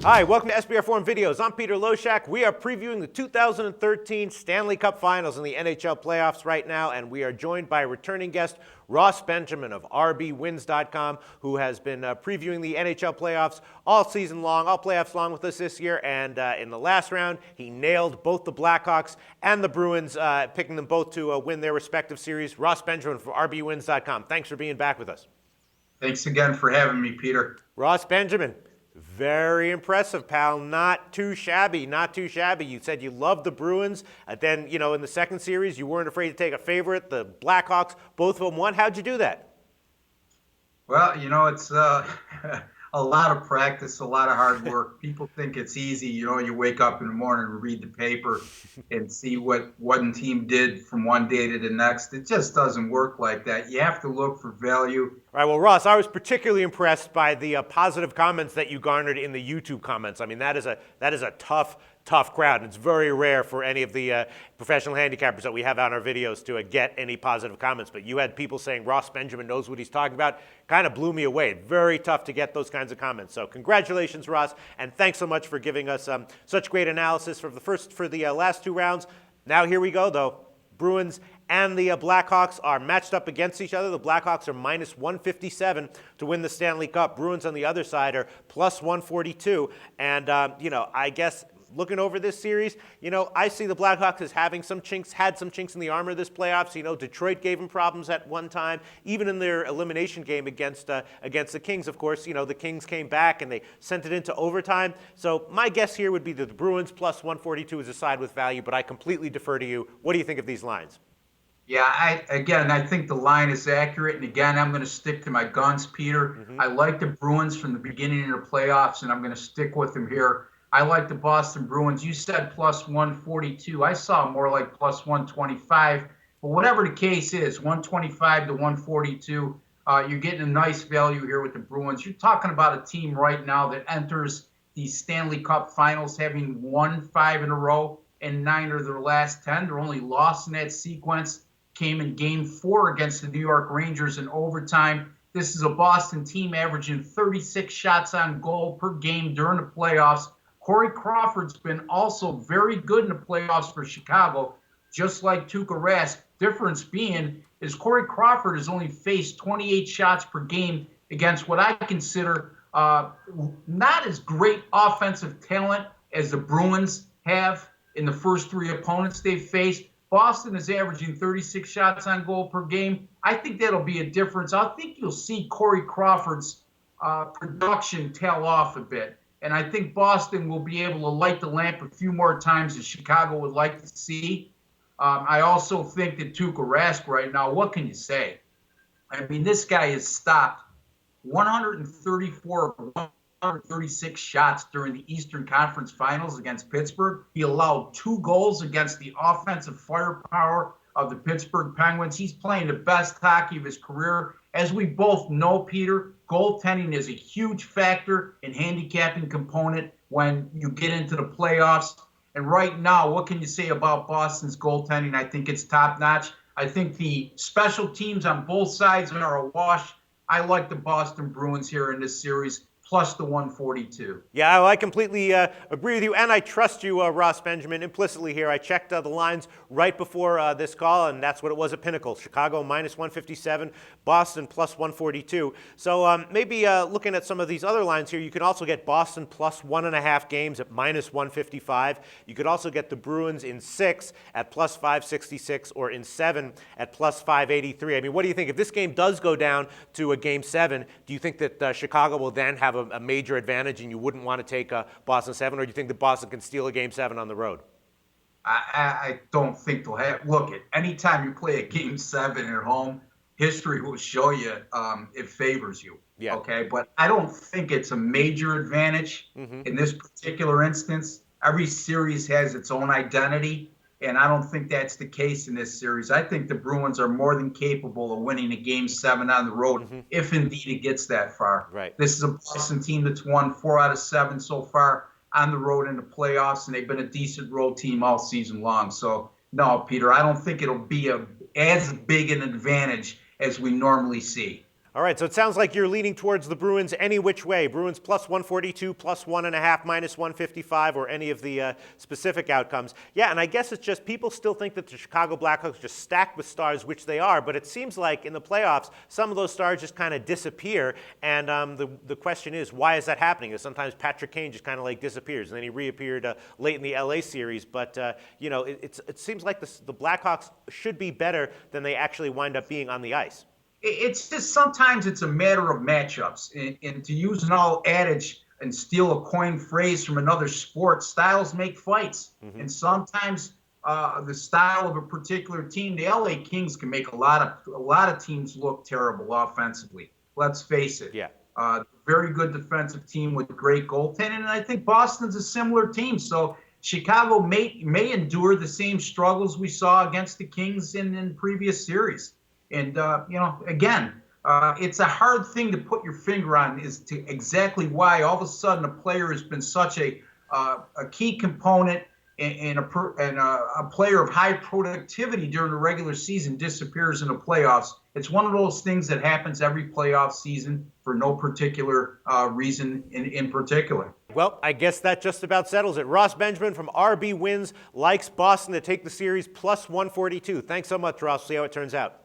Hi, welcome to SBR Forum Videos. I'm Peter Loshak. We are previewing the 2013 Stanley Cup Finals in the NHL playoffs right now, and we are joined by returning guest Ross Benjamin of RBWins.com, who has been previewing the NHL playoffs all season long, all playoffs long with us this year. And in the last round, he nailed both the Blackhawks and the Bruins, picking them both to win their respective series. Ross Benjamin from RBWins.com. Thanks for being back with us. Thanks again for having me, Peter. Ross Benjamin. Very impressive, pal. Not too shabby, not too shabby. You said you loved the Bruins. Then, in the second series, you weren't afraid to take a favorite. The Blackhawks, both of them won. How'd you do that? Well, it's a lot of practice, a lot of hard work. People think it's easy. You wake up in the morning and read the paper and see what one team did from one day to the next. It just doesn't work like that. You have to look for value. All right, well, Ross, I was particularly impressed by the positive comments that you garnered in the YouTube comments. I mean, that is a tough crowd, and it's very rare for any of the professional handicappers that we have on our videos to get any positive comments. But you had people saying Ross Benjamin knows what he's talking about. Kind of blew me away. Very tough to get those kinds of comments. So congratulations, Ross, and thanks so much for giving us such great analysis for the last two rounds. Now here we go, though. Bruins and the Blackhawks are matched up against each other. The Blackhawks are minus 157 to win the Stanley Cup. Bruins on the other side are plus 142. And, I guess looking over this series, I see the Blackhawks as having had some chinks in the armor this playoffs. Detroit gave them problems at one time, even in their elimination game against the Kings, of course. The Kings came back and they sent it into overtime. So my guess here would be that the Bruins plus 142 is a side with value, but I completely defer to you. What do you think of these lines? Yeah, I think the line is accurate. And again, I'm going to stick to my guns, Peter. Mm-hmm. I like the Bruins from the beginning of the playoffs, and I'm going to stick with them here. I like the Boston Bruins. You said plus 142. I saw more like plus 125. But whatever the case is, 125 to 142, you're getting a nice value here with the Bruins. You're talking about a team right now that enters the Stanley Cup Finals having won 5 in a row and 9 of their last 10. Their only loss in that sequence came in Game 4 against the New York Rangers in overtime. This is a Boston team averaging 36 shots on goal per game during the playoffs. Corey Crawford's been also very good in the playoffs for Chicago, just like Tuukka Rask. Difference being is Corey Crawford has only faced 28 shots per game against what I consider not as great offensive talent as the Bruins have in the first 3 opponents they've faced. Boston is averaging 36 shots on goal per game. I think that'll be a difference. I think you'll see Corey Crawford's production tail off a bit. And I think Boston will be able to light the lamp a few more times as Chicago would like to see. I also think that Tuukka Rask right now, what can you say? I mean, this guy has stopped 134 of 136 shots during the Eastern Conference Finals against Pittsburgh. He allowed 2 goals against the offensive firepower of the Pittsburgh Penguins. He's playing the best hockey of his career. As we both know, Peter, goaltending is a huge factor in handicapping component when you get into the playoffs. And right now, what can you say about Boston's goaltending? I think it's top-notch. I think the special teams on both sides are a wash. I like the Boston Bruins here in this series, plus the 142. Yeah, I completely agree with you, and I trust you, Ross Benjamin, implicitly here. I checked the lines right before this call, and that's what it was at Pinnacle. Chicago minus 157, Boston plus 142. So maybe looking at some of these other lines here, you can also get Boston plus 1.5 games at minus 155. You could also get the Bruins in 6 at plus 566 or in 7 at plus 583. I mean, what do you think? If this game does go down to a Game 7, do you think that Chicago will then have a major advantage and you wouldn't want to take Boston 7, or do you think that Boston can steal a Game 7 on the road? I don't think they'll have. Look, anytime you play a Game 7 at home, history will show you it favors you. Yeah. Okay, but I don't think it's a major advantage in this particular instance. Every series has its own identity, and I don't think that's the case in this series. I think the Bruins are more than capable of winning a Game 7 on the road, if indeed it gets that far. Right. This is a Boston team that's won 4 out of 7 so far on the road in the playoffs, and they've been a decent road team all season long. So, no, Peter, I don't think it'll be as big an advantage as we normally see. All right, so it sounds like you're leaning towards the Bruins any which way. Bruins plus 142, plus 1.5, minus 155, or any of the specific outcomes. Yeah, and I guess it's just people still think that the Chicago Blackhawks are just stacked with stars, which they are, but it seems like in the playoffs, some of those stars just kind of disappear, and the question is, why is that happening? Because sometimes Patrick Kane just kind of like disappears, and then he reappeared late in the LA series, but it seems like the Blackhawks should be better than they actually wind up being on the ice. It's just sometimes it's a matter of matchups. And to use an old adage and steal a coined phrase from another sport, styles make fights. Mm-hmm. And sometimes the style of a particular team, the LA Kings can make a lot of teams look terrible offensively. Let's face it. Yeah. Very good defensive team with great goaltending, and I think Boston's a similar team. So Chicago may endure the same struggles we saw against the Kings in previous series. And, again, it's a hard thing to put your finger on as to exactly why all of a sudden a player has been such a key component and a player of high productivity during the regular season disappears in the playoffs. It's one of those things that happens every playoff season for no particular reason in particular. Well, I guess that just about settles it. Ross Benjamin from RB Wins likes Boston to take the series plus 142. Thanks so much, Ross. See how it turns out.